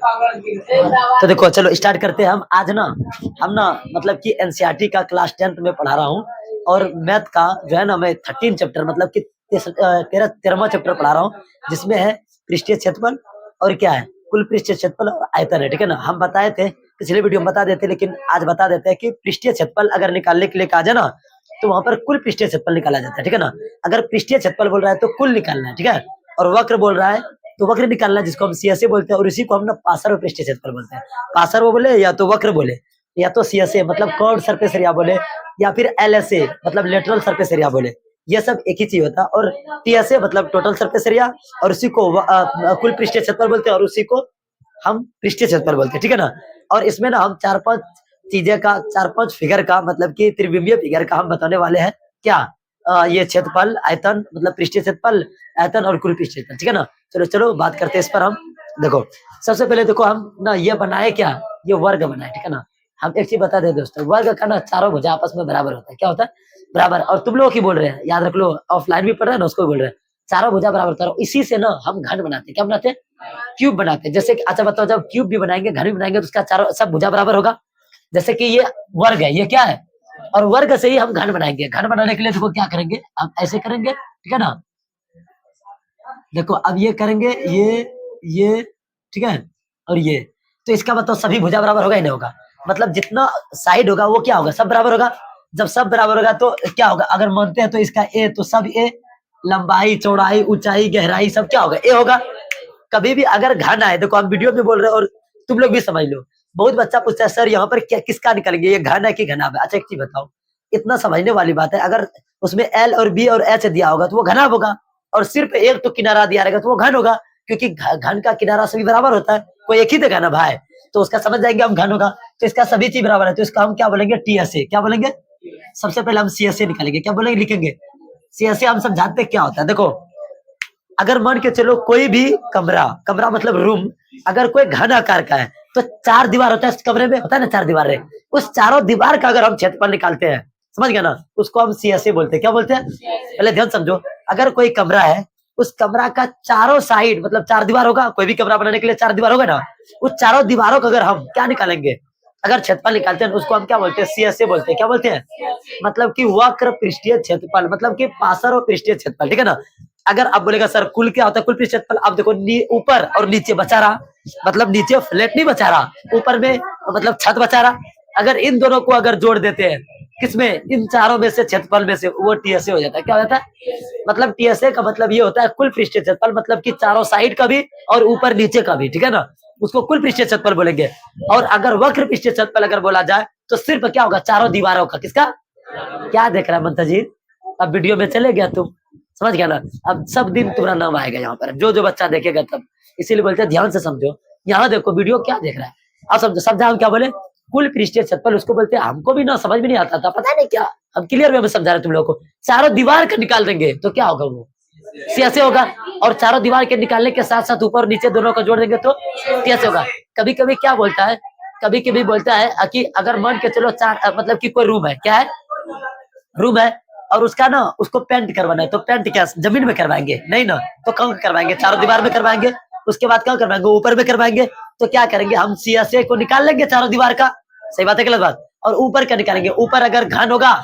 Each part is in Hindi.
तो देखो चलो स्टार्ट करते हैं। हम ना मतलब कि एनसीईआरटी का क्लास 10th में पढ़ा रहा हूँ और मैथ का जो है ना मैं 13 चैप्टर मतलब कि 13वां चैप्टर पढ़ा रहा हूँ, जिसमें है पृष्ठीय क्षेत्रफल और क्या है कुल पृष्ठीय क्षेत्रफल और आयतन है। ठीक है ना, हम बताए थे पिछले वीडियो में बता देते, लेकिन आज बता देते हैं कि पृष्ठीय क्षेत्रफल अगर निकालने के लिए कहा जाए ना तो वहां पर कुल पृष्ठीय क्षेत्रफल निकाला जाता है। ठीक है ना, अगर पृष्ठीय क्षेत्रफल बोल रहा है तो कुल निकालना है। ठीक है, और वक्र बोल रहा है तो वक्र निकालना है, जिसको हम सीएसए बोलते हैं, और इसी को हम ना पासर और पृष्ठीय क्षेत्रफल बोलते हैं। पासर वो बोले या तो वक्र बोले या तो सीएसए मतलब कर्व्ड सरफेस एरिया बोले या फिर एलएसए मतलब लेटरल सरफेस एरिया बोले, ये सब एक ही चीज होता है। और टीएसए मतलब टोटल सरफेस एरिया, और उसी को कुल पृष्ठीय क्षेत्रफल बोलते हैं, और उसी को हम पृष्ठीय क्षेत्रफल बोलते हैं। ठीक है ना, और इसमें ना हम 4-5 चीजें का 4-5 फिगर का मतलब कि त्रिविमीय फिगर का हम बताने वाले हैं। क्या ये क्षेत्रफल आयतन मतलब पृष्ठीय क्षेत्रफल आयतन और कुल पृष्ठीय क्षेत्रफल। ठीक है ना, चलो चलो बात करते हैं इस पर। हम देखो सबसे पहले देखो हम ना ये बनाए क्या, ये वर्ग बनाए। ठीक है ना, हम एक चीज बता दे दोस्तों, वर्ग का ना चारों भुजा आपस में बराबर होता है। क्या होता है? बराबर। और तुम लोग की बोल रहे हैं, याद रख लो, ऑफलाइन भी पढ़ रहे हैं ना, उसको भी बोल रहे हैं चारों भुजा बराबर होता है। इसी से ना हम घन बनाते हैं। क्या बनाते हैं? क्यूब बनाते हैं। जैसे कि अच्छा बताओ, जब क्यूब भी बनाएंगे घन भी बनाएंगे तो उसका चारों सब भुजा बराबर होगा। जैसे कि ये वर्ग है, ये क्या है, और वर्ग से ही हम घन बनाएंगे। घन बनाने के लिए देखो क्या करेंगे, अब ऐसे करेंगे। ठीक है ना, देखो अब ये करेंगे, ये ठीक है, और ये, तो इसका मतलब सभी भुजा बराबर होगा ही नहीं होगा, मतलब जितना साइड होगा वो क्या होगा, सब बराबर होगा। जब सब बराबर होगा तो क्या होगा, अगर मानते हैं तो इसका ए तो सब ए, लंबाई चौड़ाई ऊंचाई गहराई सब क्या होगा, ए होगा। कभी भी अगर घन आए, देखो हम वीडियो में बोल रहे हैं और तुम लोग भी समझ लो, बहुत बच्चा पूछता है सर यहाँ पर क्या किसका निकलेंगे, ये घन है कि घनाभ है। अच्छा एक चीज बताओ, इतना समझने वाली बात है, अगर उसमें एल और बी और एच दिया होगा तो वो घनाभ होगा, और सिर्फ एक तो किनारा दिया रहेगा तो वो घन होगा, क्योंकि घन का किनारा सभी बराबर होता है, कोई एक ही तो घन है तो उसका समझ जाएंगे हम घन होगा। तो इसका सभी चीज बराबर है तो इसका हम क्या बोलेंगे, टीएसए। क्या बोलेंगे? सबसे पहले हम सीएसए निकालेंगे। क्या बोलेंगे, लिखेंगे सीएसए। हम समझाते हैं क्या होता है। देखो अगर मान के चलो कोई भी कमरा, कमरा मतलब रूम, अगर कोई घन आकार का है तो 4 दीवार होता है इस कमरे में, होता है ना 4 दीवारें, उस चारों दीवार का अगर हम क्षेत्रफल निकालते हैं, समझ गया ना, उसको हम सीएसए बोलते हैं। क्या बोलते हैं? पहले ध्यान समझो, अगर कोई कमरा है, उस कमरा का चारों साइड मतलब 4 दीवार होगा, कोई भी कमरा बनाने के लिए 4 दीवार होगा ना, उस चारों दीवारों का अगर हम क्या निकालेंगे, अगर क्षेत्रफल निकालते हैं उसको हम क्या बोलते हैं, सीएसए बोलते हैं। क्या बोलते हैं? मतलब कि वक्र पृष्ठीय क्षेत्रफल, मतलब कि पासर और पृष्ठीय क्षेत्रफल। ठीक है ना, अगर आप बोलेगा सर कुल क्या होता है, कुल पृष्ठीय क्षेत्रफल, आप देखो ऊपर और नीचे बचा रहा, मतलब नीचे फ्लैट नहीं बचा रहा, ऊपर में मतलब छत बचा रहा। अगर इन दोनों को अगर जोड़ देते हैं, किसमें, इन चारों में से क्षेत्रफल में से, वो टीएसए हो जाता है। क्या हो जाता है? मतलब टीएसए का मतलब ये होता है कुल पृष्ठीय क्षेत्रफल, मतलब कि चारों साइड का भी और ऊपर नीचे का भी। ठीक है ना, उसको कुल पृष्ठीय क्षेत्रफल बोलेंगे। और अगर वक्र पृष्ठीय क्षेत्रफल अगर बोला जाए तो सिर्फ क्या होगा, चारों दीवारों का। किसका? क्या देख रहा है मंता जी, अब वीडियो में चले गया तुम, समझ गया ना, अब सब दिन तुम्हारा नाम आएगा यहाँ पर, जो जो बच्चा देखेगा तब। इसीलिए बोलते हैं ध्यान से समझो, यहाँ देखो वीडियो क्या देख रहा है, अब समझो। समझा हम क्या बोले, कुल पृष्ठीय क्षेत्रफल उसको बोलते हैं। हमको भी ना समझ में नहीं आता था, पता नहीं क्या, हम क्लियर वे में समझा रहे तुम लोगों को। चारों दीवार का निकाल देंगे तो क्या होगा, वो सीएसए होगा। और चारों दीवार के निकालने के साथ साथ ऊपर और नीचे दोनों को जोड़ देंगे तो टीएसए होगा। कभी कभी क्या बोलता है, कभी कभी बोलता है कि अगर मान के चलो चार मतलब कि कोई रूम है, क्या है, रूम है, और उसका ना उसको पेंट करवाना है, तो पेंट क्या जमीन में करवाएंगे नहीं ना, तो कहाँ करवाएंगे, चारों दीवार में करवाएंगे। उसके बाद क्या करवाएंगे, ऊपर में करवाएंगे। तो क्या करेंगे, हम सीएसए को निकाल लेंगे चारों दीवार का, सही बात है गलत बात, और ऊपर का निकालेंगे। ऊपर अगर घन होगा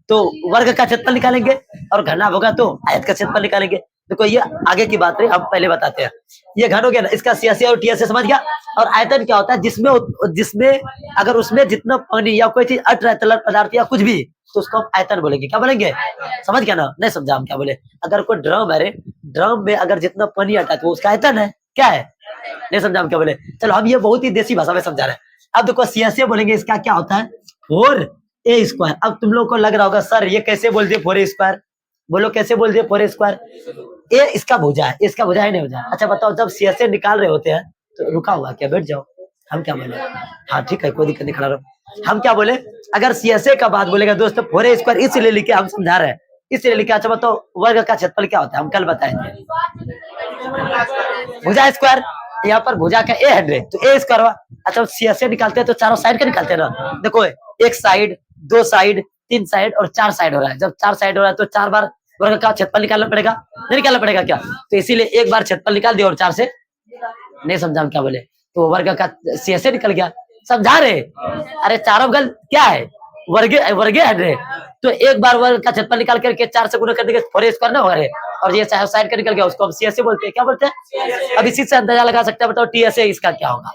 तो वर्ग का क्षेत्रफल निकालेंगे, और घना होगा तो आयत का क्षेत्रफल निकालेंगे। देखो ये आगे की बात है, हम पहले बताते हैं। ये घन हो गया ना, इसका सीएसए और टीएसए समझ गया। और आयतन क्या होता है, जिसमें अगर उसमें जितना पानी या कोई चीज अट रहा है, तरल पदार्थ या कुछ भी, तो उसको हम आयतन बोलेंगे। क्या बोलेंगे? समझ गया ना, नहीं समझा हम क्या बोले। अगर कोई ड्रम है रे, ड्रम में अगर जितना पानी आता है तो उसका आयतन है। क्या है? नहीं समझा हम क्या बोले। चलो हम ये बहुत ही देसी भाषा में समझा रहे हैं। अब देखो सीएसए बोलेंगे, इसका क्या होता है, 4a²। अब तुम लोग को लग रहा होगा सर ये कैसे बोल दिए 4a², बोलो कैसे बोल दिए 4a²। ए इसका भुजा है, इसका भुजा है नहीं भुजा। अच्छा बताओ, जब सीएसए निकाल रहे होते हैं तो रुका हुआ क्या, बैठ जाओ। हम क्या बोले, हाँ ठीक है कोई दिक्कत नहीं, खड़ा रहो। हम क्या बोले, अगर सीएसए का बात बोलेगा दोस्तों 4a² इसलिए लिखे, हम समझा रहे हैं इसलिए लिखे। अच्छा बताओ वर्ग का क्षेत्रफल क्या होता है, हम कल बताए थे, भुजा स्क्वायर। यहाँ पर भुजा का ए है तो a² हुआ। अच्छा सीएसए निकालते हैं तो चारों साइड का निकालते हैं ना। देखो एक साइड, 2 साइड, 3 साइड और 4 साइड हो रहा है। जब 4 साइड हो रहा है तो 4 बार वर्ग का क्षेत्रफल निकालना पड़ेगा, नहीं निकालना पड़ेगा क्या, तो इसीलिए एक बार क्षेत्रफल निकाल दिया और 4 से, नहीं समझा हम क्या बोले। तो वर्ग का सी एस ए निकल गया। समझा रहे? अरे चारों बगल क्या है, वर्गे वर्गे है रे। तो एक बार वर्ग का क्षेत्रफल निकाल करके 4 से गुना कर देंगे, 4 स्क्वायर ना होगा रे। और ये साइड का निकल गया, उसको हम सी एस ए बोलते हैं। क्या बोलते हैं? अब इसी से अंदाजा लगा सकते हैं, बताओ टी एस ए इसका क्या होगा।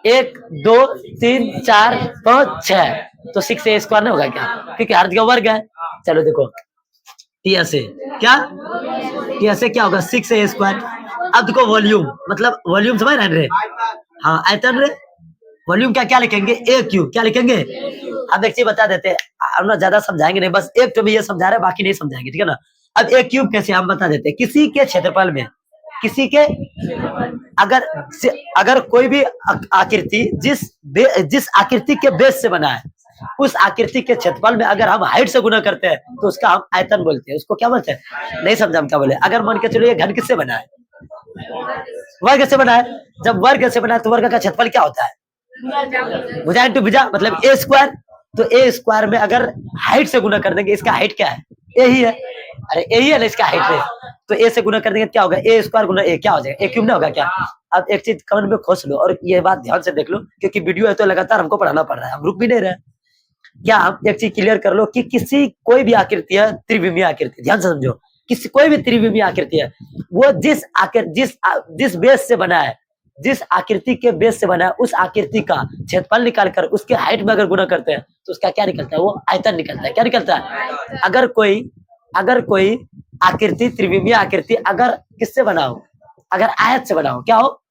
1 2 3 4 5 6, तो 6 ए स्क्वायर नहीं होगा क्या, क्योंकि अर्ध का वर्ग है। चलो देखो टी एस ए क्या, टी एस ए क्या होगा 6 ए स्क्वायर। अब देखो वॉल्यूम, मतलब वॉल्यूम समझ रहे हैं? हाँ आयतन रे। वॉल्यूम क्या क्या लिखेंगे, ए क्यूब। क्या लिखेंगे? अब एक चीज बता देते हैं, हम ना ज्यादा समझाएंगे नहीं, बस एक तो भी ये समझा रहे, बाकी नहीं समझाएंगे, ठीक है ना। अब ए क्यूब कैसे हम बता देते हैं, किसी के क्षेत्रफल में, किसी के अगर कोई भी आकृति जिस आकृति के बेस से बना है, उस आकृति के क्षेत्रफल में अगर हम हाइट से गुना करते हैं तो उसका हम आयतन बोलते हैं। उसको क्या बोलते हैं? नहीं समझा हम क्या बोले। अगर मान के चलो ये घन किससे बना है, वर्ग से बना है। जब वर्ग से बना है तो वर्ग का क्षेत्रफल क्या होता है? भुजा इंटू भुजा, मतलब ए स्क्वायर। तो ए स्क्वायर में अगर हाइट से गुना कर देंगे, इसका हाइट क्या है? ए ही है। अरे ए ही है ना इसका हाइट है, तो ए से गुना कर देंगे क्या होगा? ए स्क्वायर गुना ए क्या हो जाएगा? ए क्यूब ना होगा क्या? अब एक चीज कमेंट में खोज लो और ये बात ध्यान से देख लो, क्योंकि वीडियो है तो लगातार हमको पढ़ाना पड़ रहा है, हम रुक भी नहीं रहे। क्या हम एक चीज क्लियर कर लो कि किसी कोई भी आकृति है, त्रिविमीय आकृति, ध्यान से समझो, किसी कोई भी त्रिविमीय आकृति है, वो जिस बेस से बना है, जिस आकृति के बेस से बना है, उस आकृति का क्षेत्रफल निकालकर उसके हाइट में अगर गुना करते हैं तो उसका क्या निकलता है? वो आयतन निकलता है। क्या निकलता है? अगर कोई आकृति, त्रिविमीय आकृति अगर किससे बना हो, अगर आयत से बना हो, क्या हो,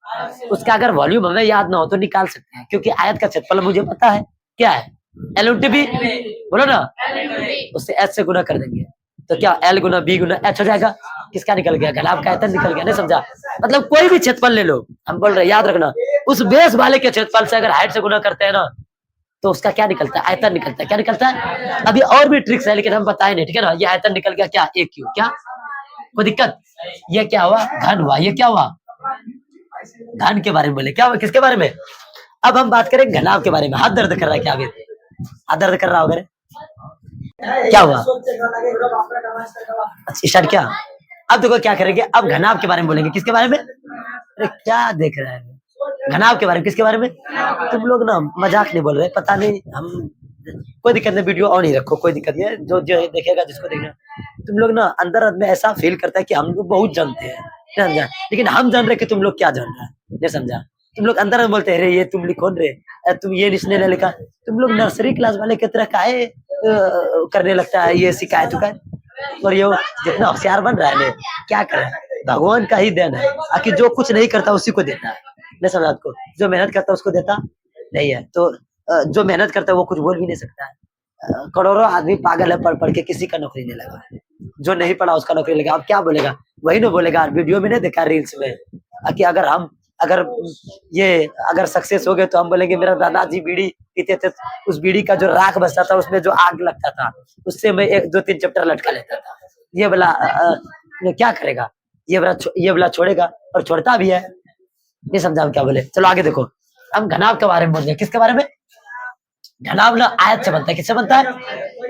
उसका अगर वॉल्यूम हमें याद ना हो तो निकाल सकते हैं, क्योंकि आयत का क्षेत्रफल मुझे पता है क्या है, एल इंटू बी, बोलो ना, उससे एच से गुना कर देंगे तो क्या एल गुना बी गुना एच हो जाएगा। किसका निकल गया? घनाभ का आयतन निकल गया। नहीं समझा? मतलब कोई भी क्षेत्रफल ले लो, हम बोल रहे याद रखना, उस बेस वाले के क्षेत्रफल से अगर हाइट से गुना करते हैं ना तो उसका क्या निकलता है? आयतन निकलता है। क्या निकलता है? अभी और भी ट्रिक्स है लेकिन हम बताए नहीं, ठीक है ना। ये आयतन निकल गया क्या? ए क्यू। क्या कोई दिक्कत? ये क्या हुआ? घन हुआ। ये क्या हुआ? घन के बारे में बोले। क्या हुआ? किसके बारे में? अब हम बात करें घनाभ के बारे में। हाथ दर्द कर रहा है क्या? अभी हाथ दर्द कर रहा होगा? क्या हुआ? अच्छा स्टार्ट किया। अब देखो क्या करेंगे, अब घनाभ के बारे में बोलेंगे। किसके बारे में? अरे क्या देख रहे हैं? घनाभ के बारे में। किसके बारे में? तुम लोग ना मजाक नहीं बोल रहे, पता नहीं हम, कोई दिक्कत नहीं, वीडियो ऑन ही रखो, कोई दिक्कत नहीं है, जो जो देखेगा जिसको देखना। तुम लोग ना अंदर में ऐसा फील करता है कि हम लोग बहुत जानते हैं, समझा, लेकिन हम जान रहे कि तुम लोग क्या जान रहे हैं, नहीं समझा। तुम लोग अंदर में बोलते हैं, अरे ये तुम लिखो रे, तुम ये इसने ने लिखा। तुम लोग नर्सरी क्लास वाले की तरह काहे करने लगता है ये शिकायत उकायत। और ये जितना होशियार बन रहा है ने, क्या करे, भगवान का ही देन है, आखिर जो कुछ नहीं करता उसी को देता है, नहीं समझा आपको। जो मेहनत करता है उसको देता नहीं है, तो जो मेहनत करता है वो कुछ बोल भी नहीं सकता है। करोड़ों आदमी पागल है, पढ़ पढ़ के किसी का नौकरी नहीं लगा, जो नहीं पढ़ा उसका नौकरी लगा। अब क्या बोलेगा? वही ना बोलेगा। वीडियो में नहीं देखा रील्स में कि अगर सक्सेस हो गए तो हम बोलेंगे मेरा दादाजी बीड़ी पीते थे, उस बीड़ी का जो राख बचता था उसमें जो आग लगता था उससे मैं 1-2-3 चैप्टर लटका लेता था। ये वाला क्या करेगा? ये वाला छोड़ेगा, और छोड़ता भी है, नहीं समझा हम क्या बोले। चलो आगे देखो, हम घनाभ के बारे में बोल रहे हैं। किसके बारे में? घनाभ ना आयत से बनता है। किससे बनता है?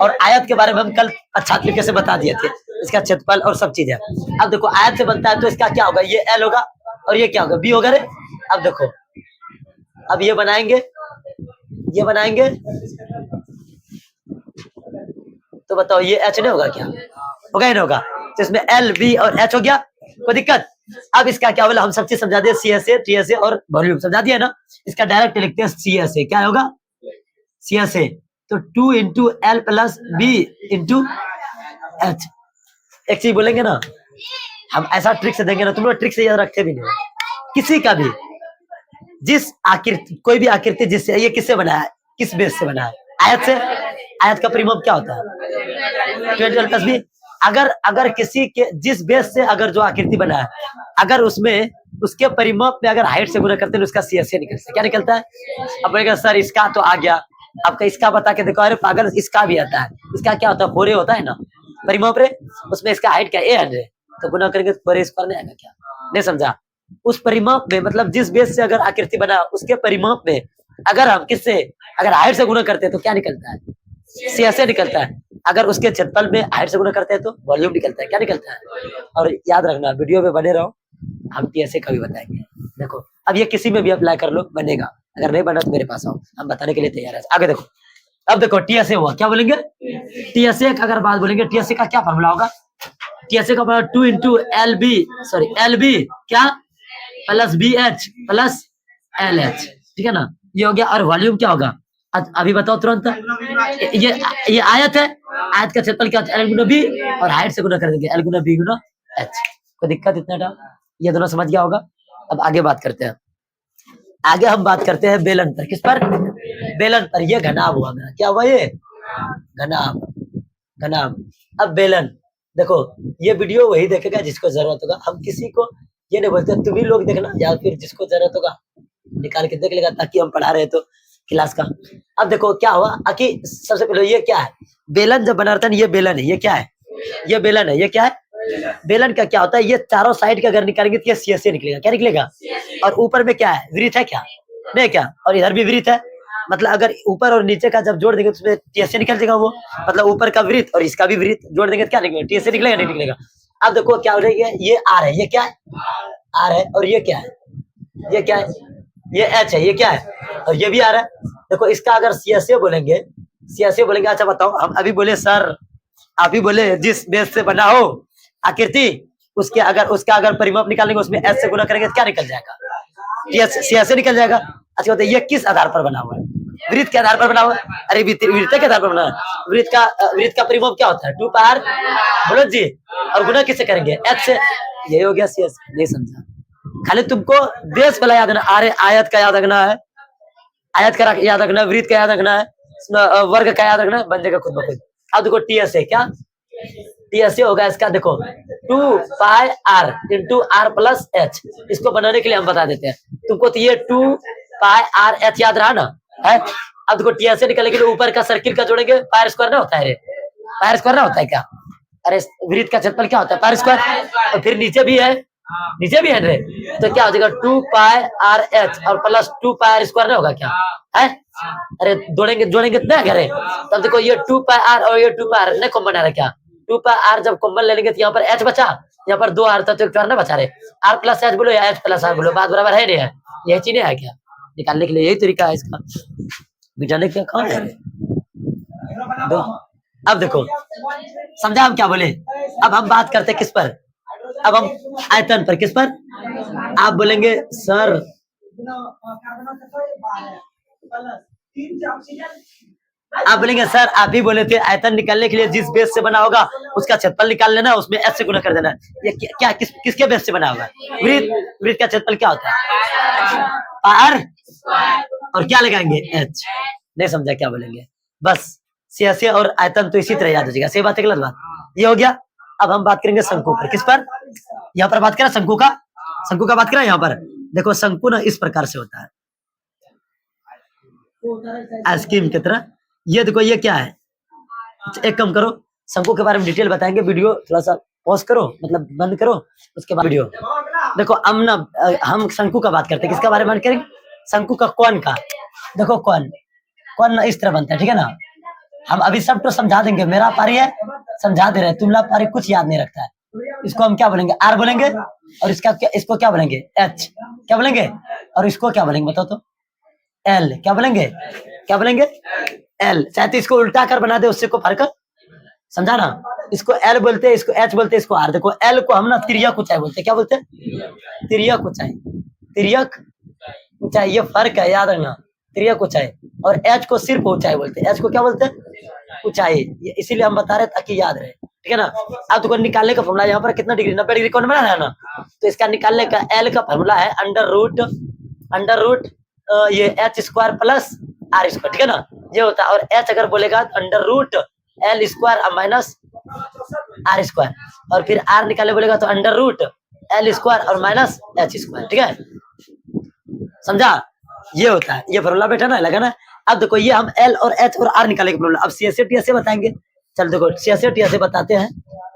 और आयत के बारे में हम कल अच्छा तरीके से बता दिए थे, इसका क्षेत्रफल और सब चीजें। अब देखो आयत से बनता है तो इसका क्या होगा? ये एल होगा और ये क्या होगा? बी होगा रे। अब देखो, अब ये बनाएंगे तो बताओ ये एच नहीं होगा? क्या होगा? नहीं होगा। तो इसमें एल बी और एच हो गया, कोई दिक्कत? अब इसका क्या बोला, हम सब चीज समझा दिए, C S A, T S A और वॉल्यूम समझा दिया ना। इसका डायरेक्ट लिखते हैं सी एस ए। क्या होगा? C S A. तो 2 into L plus B into H. एक चीज बोलेंगे ना, हम ऐसा ट्रिक से देंगे ना, तुम लोग ट्रिक से याद रखते भी नहीं। किसी का भी जिस आकृति, कोई भी आकृति जिससे, ये किससे बना है, किस बेस से बना है? आयत से। आयत का परिमाप क्या होता है? 20 प्लस बी। अगर किसी के जिस बेस से अगर जो आकृति बना है, अगर उसमें उसके परिमाप में अगर हाइट से गुना करते हैं तो उसका सी एस ए निकलता है। क्या निकलता है? अब बोलेगा सर इसका तो आ गया, आपका इसका बता के देखो। अरे पागल, इसका भी आता है। इसका क्या होता है? 4 होता है ना परिमाप रे, उसमें इसका हाइट क्या ए 100, तो गुना करेंगे तो 4 स्क्वायर नहीं आएगा क्या? नहीं समझा? उस परिमाप में, मतलब जिस बेस से अगर आकृति बना उसके परिमाप में अगर हम किससे अगर हाइट से गुना करते हैं तो क्या निकलता है? सी एस ए निकलता है। अगर उसके क्षेत्रफल में हाइट से गुना करते हैं तो वॉल्यूम निकलता है। क्या निकलता है? और याद रखना, वीडियो में बने रहो, हम टी एस ए का भी बताएंगे। देखो अब ये किसी में भी अप्लाई कर लो, बनेगा। अगर नहीं बना तो मेरे पास आओ, हम बताने के लिए तैयार है। आगे देखो, अब देखो टीएसए हुआ, क्या बोलेंगे? टीएसए का अगर बात बोलेंगे, टीएसए का क्या फॉर्मूला होगा? टीएसए का फॉर्मूला 2 इंटू एल बी क्या plus B H plus L H, ठीक है ना? ये हो गया। और वॉल्यूम क्या होगा? अभी बताओ तुरंत। ये आयत है, आयत का क्षेत्रफल क्या होता है? एल गुना बी, और हाइट से गुना कर देंगे, एल गुना बी गुना एच। कोई दिक्कत इतना था? ये दोनों समझ गया होगा। अब आगे बात करते हैं। आगे हम बात करते हैं बेलन पर। किस पर? बेलन पर। ये घनाभ हुआ मेरा, क्या हुआ ये? घनाभ, घनाभ। अब बेलन देखो, ये वीडियो वही देखेगा जिसको जरूरत होगा। हम किसी को ये नहीं बोलते तुम ही लोग देखना, या फिर जिसको जरूरत होगा निकाल के देख लेगा, ताकि हम पढ़ा रहे तो क्लास का। अब देखो क्या हुआ कि सबसे पहले ये क्या है? बेलन जब बना रहता है, ये बेलन है, ये क्या है? ये बेलन है, ये क्या है? बेलन का क्या होता है? ये चारों साइड का अगर निकालेंगे तो ये सीएसए निकलेगा। क्या निकलेगा? और ऊपर में क्या है? वृत्त है क्या? नहीं क्या? और इधर भी वृत्त है, मतलब अगर ऊपर और नीचे का जब जोड़ देंगे तो उसमें टीएसए निकल जाएगा। वो मतलब ऊपर का वृत्त और इसका भी वृत्त जोड़ देंगे तो क्या निकलेगा? टीएसए निकलेगा, नहीं निकलेगा? अब देखो क्या हो रही है, ये आर है, ये क्या है? आर है। और ये क्या है? ये क्या है? ये एच है। ये क्या है? और ये भी आर है। देखो इसका अगर सीएसए बोलेंगे, सीएसए बोलेंगे। अच्छा बताओ, हम अभी बोले सर, आप ही बोले जिस बेस से बना हो आकृति, उसका अगर परिमाप निकालेंगे, उसमें एच से गुना करेंगे तो क्या निकल जाएगा? सीएसए निकल जाएगा। अच्छा बताइए ये किस आधार पर बना हुआ है? वृत्त के आधार पर बना हुआ है। अरे वृत्त के आधार पर बना है। वृत्त का परिमाप क्या होता है? 2 पार, बोलो जी। और गुना किससे करेंगे? एच से। यही हो गया सीएस। नहीं समझा? खाली तुमको बेस वाला याद रखना। अरे आयत का याद रखना है, आयत का याद रखना है, वृत्त का याद रखना है, वर्ग का याद रखना है, बन जाएगा खुद ब खुद। अब देखो टीएसए क्या? टीएसए होगा इसका, देखो 2 pi r into r plus h. इसको बनाने के लिए हम बता देते हैं तुमको। तो ये 2 पाई आर एच याद रहा ना है? अब देखो टीएसए निकालने के लिए ऊपर का सर्किल का जोड़ेंगे, पाई स्क्वायर ना होता है? पाई स्क्वायर ना होता है क्या? अरे वृत्त का क्षेत्रफल क्या होता है? Pi square. और फिर नीचे भी है, नीचे भी है रे, तो क्या हो जाएगा? 2 पाई आर एच और प्लस 2 पाई आर स्क्वायर ना होगा क्या है? अरे जोड़ेंगे ना करे। तब देखो ये 2 पाई आर और ये 2 पाई आर नहीं कॉमन आ रहा क्या? 2 पाई आर जब कॉमन ले लेंगे तो यहाँ पर एच बचा, यहाँ पर 2 आर था तो एक ना बचा रहे। आर प्लस एच बोलो या एच प्लस आर बोलो, बात बराबर है नहीं है? यही चीज है क्या? निकालने के लिए यही तरीका है इसका, बिठाने का कौन है? अब देखो समझा हम क्या बोले? अब हम बात करते किस पर? अब हम आयतन पर। किस पर? आप बोलेंगे सर, आप बोलेंगे सर आप ही बोले थे आयतन निकालने के लिए जिस बेस से बना होगा उसका क्षेत्रफल निकाल लेना, उसमें एच से गुना कर देना। ये क्या किसके बेस से बना होगा? वृत्त का क्षेत्रफल क्या होता है? आर, और क्या लगाएंगे? एच। नहीं समझा क्या बोलेंगे? बस सीएसए और आयतन तो इसी तरह याद हो जाएगा। सही बात है, गलत बात? ये हो गया। अब हम बात करेंगे शंकु पर। किस पर? यहाँ पर बात करें शंकु का। शंकु का बात करें। यहाँ पर देखो शंकु ना इस प्रकार से होता है, आइसक्रीम की तरह। ये देखो ये क्या है? एक काम करो, शंकु के बारे में डिटेल बताएंगे, वीडियो थोड़ा सा पॉज करो, मतलब बंद करो, उसके बाद वीडियो देखो। हम शंकु का बात करते हैं। किसका बारे में बात करेंगे? शंकु का कोण का। देखो कोण ना इस तरह बनता है, ठीक है ना? हम अभी सब तो समझा देंगे, मेरा पारी है समझा दे रहे हैं, तुमला पारी कुछ याद नहीं रखता है। इसको हम क्या बोलेंगे? आर बोलेंगे। और इसको क्या बोलेंगे? एच। क्या बोलेंगे? और इसको क्या बोलेंगे बताओ तो? एल। क्या बोलेंगे? क्या बोलेंगे? एल। चाहे तो इसको उल्टा कर बना दे, उससे को फर्क समझा ना? इसको एल बोलते हैं, इसको एच बोलते हैं, इसको आर। देखो एल को हम ना तिर्यक ऊंचाई बोलते हैं। क्या बोलते हैं? तिर्यक ऊंचाई। तिर्यक ऊंचाई, ये फर्क है, याद रखना। तिर्यक ऊंचाई। और एच को सिर्फ ऊंचाई बोलते हैं। एच को क्या बोलते हैं? ऊंचाई। इसीलिए हम बता रहे ताकि याद रहे, ठीक है ना? अब देखो निकालने का फॉर्मूला यहाँ पर कितना डिग्री? 90 डिग्री कौन बना है ना? तो इसका निकालने का एल का फॉर्मूला है अंडर रूट ये H square plus R square, ठीक है ना? ये होता है। और एच अगर बोलेगा तो under root L square minus R square, और फिर आर निकाले बोलेगा तो अंडर रूट एल स्क्वायर और माइनस एच स्क्वायर, ठीक है? समझा? ये होता है, ये फॉर्मूला बैठा ना, लगा ना? अब देखो ये हम एल और एच और आर निकाले के फॉर्मूला। अब सीएसए टीएसए बताएंगे। चल देखो सीएसए टीएसए बताते हैं।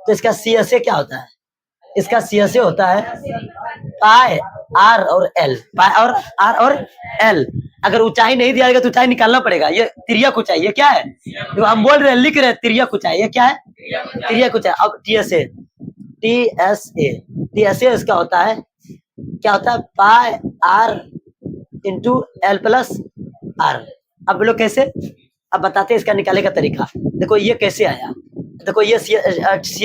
तो इसका सीएसए क्या होता है? इसका सीएसए होता है पाई आर और एल। पाई और आर और एल। अगर ऊंचाई नहीं दिया जाएगा तो ऊंचाई निकालना पड़ेगा। ये तिर्यक ऊंचाई। ये क्या है? जो हम बोल रहे हैं, लिख रहे हैं तिर्यक ऊंचाई। ये क्या है? तिर्यक ऊंचाई। अब टीएसए इसका होता है, क्या होता है? Pi r into L plus r. अब लोग कैसे, अब बताते हैं इसका निकाले का तरीका। देखो ये कैसे आया, देखो ये सी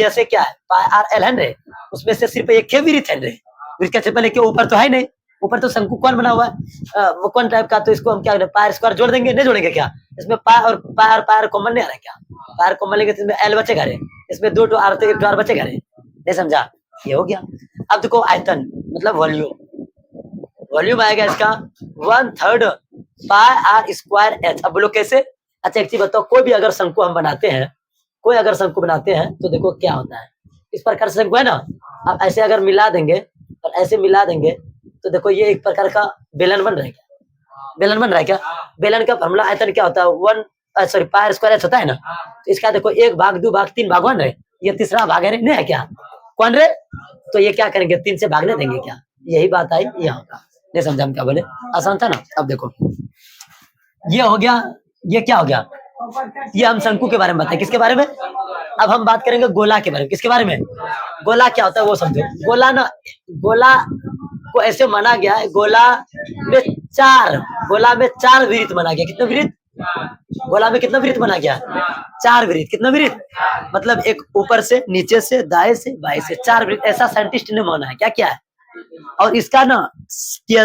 एस ए क्या है, पाई आर एल है, उसमें से सिर्फ एक के विरित है, विरित का क्षेत्रफल के ऊपर तो है नहीं, ऊपर तो शंकु कौन बना हुआ है वो कौन टाइप का, तो इसको हम क्या पाई स्क्वायर जोड़ देंगे, नहीं जोड़ेंगे क्या, इसमें पाई कॉमन नहीं आ रहा है क्या, पाई कॉमन लेंगे तो इसमें एल बचेगा रे, इसमें दो टू आर तो एक आर बचेगा रे, नहीं समझा, ये हो गया। अब देखो आयतन मतलब वॉल्यूम, वॉल्यूम आएगा इसका 1/3 पाई आर स्क्वायर एच। अब बोलो कैसे, अच्छा एक चीज बताओ, कोई भी अगर शंकु हम बनाते हैं, कोई अगर शंकु बनाते हैं तो देखो क्या होता है, इस प्रकार से शंकु है ना, अब ऐसे अगर मिला देंगे और ऐसे मिला देंगे तो देखो ये एक प्रकार का बेलन बन रहा है क्या, बेलन बन रहा है क्या, बेलन का फॉर्मूला आयतन क्या होता है, सॉरी पाई स्क्वायर एच होता है ना, तो इसका देखो 1 भाग 2 भाग 3 भाग बन रहे, ये तीसरा भाग है नहीं है क्या, कौन रे, तो ये क्या करेंगे 3 से भागने देंगे क्या, यही बात आई यहाँ का, नहीं समझा हम क्या बोले, आसान था ना। अब देखो ये हो गया, ये क्या हो गया, ये हम शंकु के बारे में बताएं, किसके बारे में, अब हम बात करेंगे गोला के बारे में, किसके बारे में, गोला क्या होता है वो समझो। गोला ना, गोला को ऐसे माना गया है, गोला में 4 वृत्त माना गया, कितने वृत्त, गोला में कितना वृत्त बना गया, 4 वृत्त, कितना वृत्त, मतलब एक ऊपर से नीचे से दाएं से बाएं से 4 वृत्त, ऐसा साइंटिस्ट ने माना है, क्या क्या है, और इसका ना सी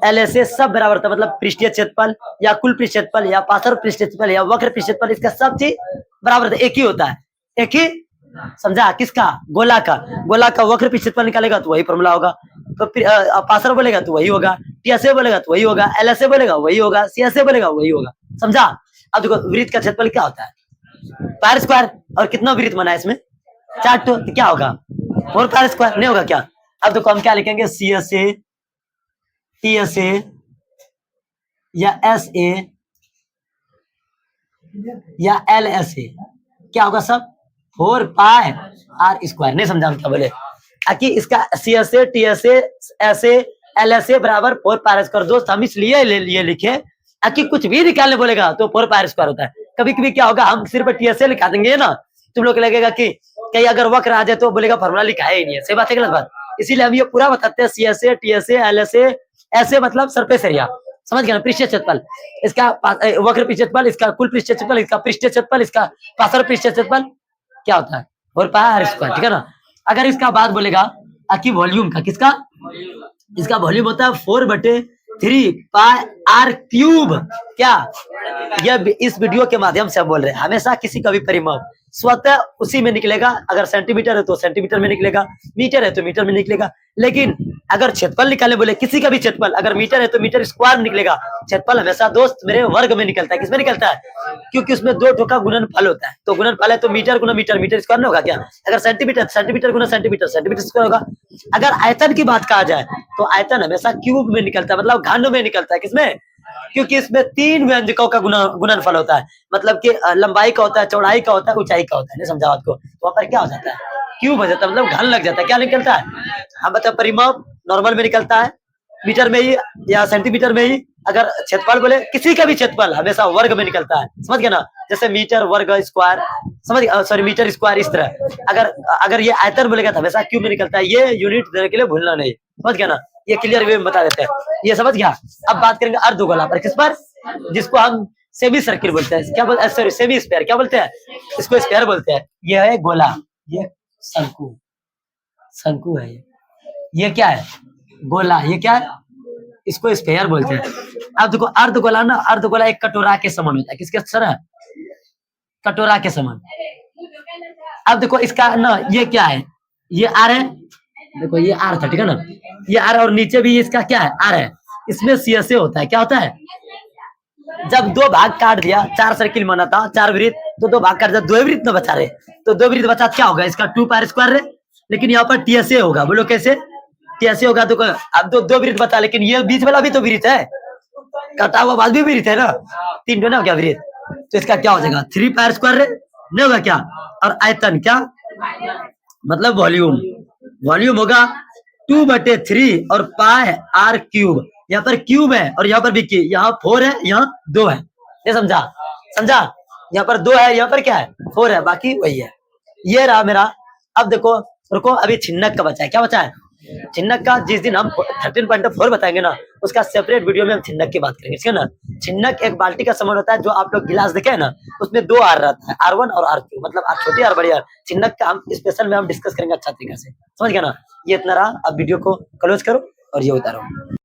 एल एस ए सब बराबर था, मतलब पृष्ठीय क्षेत्रफल या कुल पृष्ठ क्षेत्रफल या पार्श्व पृष्ठ क्षेत्रफल या वक्र पृष्ठ क्षेत्रफल, इसका सब चीज बराबर था, एक ही होता है, एक ही, समझा, किसका, गोला का, गोला का वक्र पृष्ठ क्षेत्रफल निकालेगा तो वही फॉर्मूला होगा, तो पार्श्व बोलेगा तो वही होगा, टीएसए बोलेगा तो वही होगा, एलएसए बोलेगा वही होगा, सीएसए बोलेगा वही होगा, समझा। अब देखो वृत्त का क्षेत्रफल क्या होता है, पाई स्क्वायर, और कितना वृत्त बना है इसमें 4, तो क्या होगा 4 पाई स्क्वायर, नहीं होगा क्या। अब देखो हम क्या लिखेंगे, C S A, T S A या एस ए या एल एस ए, क्या होगा सब 4 पाई आर स्क्वायर, नहीं समझा हम क्या बोले, कि इसका C S A, T S A, S A, L S A बराबर 4 पाई स्क्वायर। दोस्त हम इसलिए लिए लिखे कि कुछ भी निकालने बोलेगा तो 4 पाई स्क्वायर होता है, कभी कभी क्या होगा हम सिर्फ टी एस ए लिखा देंगे ना, तुम लोग लगेगा कि कहीं अगर वक्र आ जाए तो बोलेगा फॉर्मूला लिखा है ही नहीं है, सही बात है गलत बात, इसीलिए हम ये पूरा बताते हैं, C S A, T S A, L S A, ऐसे मतलब सरफेस एरिया, समझ गया ना, पृष्ठीय क्षेत्रफल, इसका वक्र पृष्ठीय क्षेत्रफल, इसका कुल पृष्ठीय क्षेत्रफल, इसका पृष्ठीय क्षेत्रफल, इसका पार्श्व पृष्ठीय क्षेत्रफल क्या होता है 4 पाई आर स्क्वायर, ठीक है ना। अगर इसका बात बोलेगा कि वॉल्यूम का, किसका, इसका वॉल्यूम होता है 4/3 पाई आर क्यूब, क्या, यह इस वीडियो के माध्यम से हम बोल रहे हैं, हमेशा किसी का भी परिमाप स्वतः उसी में निकलेगा, अगर सेंटीमीटर है तो सेंटीमीटर में निकलेगा, मीटर है तो मीटर में निकलेगा, लेकिन अगर क्षेत्रफल निकालने बोले किसी का भी क्षेत्रफल, अगर मीटर है तो मीटर स्क्वायर में निकलेगा, क्षेत्रफल हमेशा दोस्त मेरे वर्ग में निकलता है, किसमें निकलता है, क्योंकि उसमें 2 ठोका गुणनफल होता है, तो गुणनफल है तो मीटर गुना मीटर, मीटर स्क्वायर नहीं होगा क्या, अगर सेंटीमीटर, सेंटीमीटर गुना सेंटीमीटर, सेंटीमीटर स्क्वायर होगा। अगर आयतन की बात कहा जाए तो आयतन हमेशा क्यूब में निकलता है, मतलब घन में निकलता है, किसमें, क्योंकि इसमें 3 व्यंजकों का गुणनफल होता है, मतलब कि लंबाई का होता है, चौड़ाई का होता है, ऊंचाई का होता है, नहीं समझा बात को, तो वहां पर क्या हो जाता है, क्यूब हो जाता है, मतलब घन लग जाता है, क्या निकलता है, हम बताए परिमाप नॉर्मल में निकलता है, मीटर में ही या सेंटीमीटर में ही, अगर क्षेत्रफल बोले किसी का भी क्षेत्रफल हमेशा वर्ग में निकलता है, समझ गया ना, जैसे मीटर वर्ग स्क्वायर, समझ, सॉरी मीटर स्क्वायर, इस तरह अगर ये आयतन बोलेगा तो हमेशा क्यूब में निकलता है, ये यूनिट देने के लिए भूलना नहीं, समझ गया ना, ये क्लियर वे में बता देते हैं, ये समझ गया। अब बात करेंगे अर्धगोला पर, किस पर, जिसको हम सेमी सर्किल बोलते हैं, क्या बोलते हैं, सॉरी सेमी स्फीयर, क्या बोलते हैं, इसको स्फीयर बोलते हैं, ये है गोला, ये शंकु, शंकु है ये क्या है गोला, ये क्या है, इसको स्फीयर बोलते हैं। अब देखो अर्धगोला ना, अर्धगोला एक कटोरा के समान होता है, किसके तरह, कटोरा के समान। अब देखो इसका ना ये क्या है, ये आर है, देखो ये आर था, ठीक है ना, ये आर, और नीचे भी इसका क्या है आर है, इसमें सी एस ए होता है, क्या होता है, जब 2 भाग काट दिया, 4 सर्किल माना था, 4 वृत्त, तो 2 भाग काट दिया, 2 वृत्त न बचा रहे, तो 2 वृत्त बचा क्या होगा, इसका 2 पाई स्क्वायर है, लेकिन यहाँ पर टीएसए होगा, बोलो कैसे, टीएसए होगा, तो अब 2 वृत्त बचा, लेकिन ये बीच वाला भी तो वृत्त है, कटा हुआ बाद भी वृत्त है ना, 3 ना क्या वृत्त, तो इसका क्या हो जाएगा 3 पाई स्क्वायर नहीं होगा क्या, और आयतन क्या, मतलब वॉल्यूम, वॉल्यूम होगा 2/3 और पाई आर क्यूब, यहाँ पर क्यूब है और यहाँ पर भी यहाँ 4 है, यहाँ 2 है, ये समझा, समझा, यहाँ पर 2 है, यहाँ पर क्या है 4 है, बाकी वही है, ये रहा मेरा। अब देखो रुको, अभी छिन्नक का बचा है, क्या बचा है, छिन्नक का जिस दिन हम 13.4 बताएंगे ना, उसका सेपरेट वीडियो में हम छिन्नक की बात करेंगे, ठीक है ना। छिन्नक एक बाल्टी का सामान होता है, जो आप लोग गिलास देखे है ना, उसमें 2 आर रहता है, R1 और R2, मतलब आर छोटी आर बड़ी आर। छिन्नक का हम स्पेशल में हम डिस्कस करेंगे अच्छा तरीके से, समझ गया ना। ये इतना रहा, अब वीडियो को क्लोज करो और ये उतारो।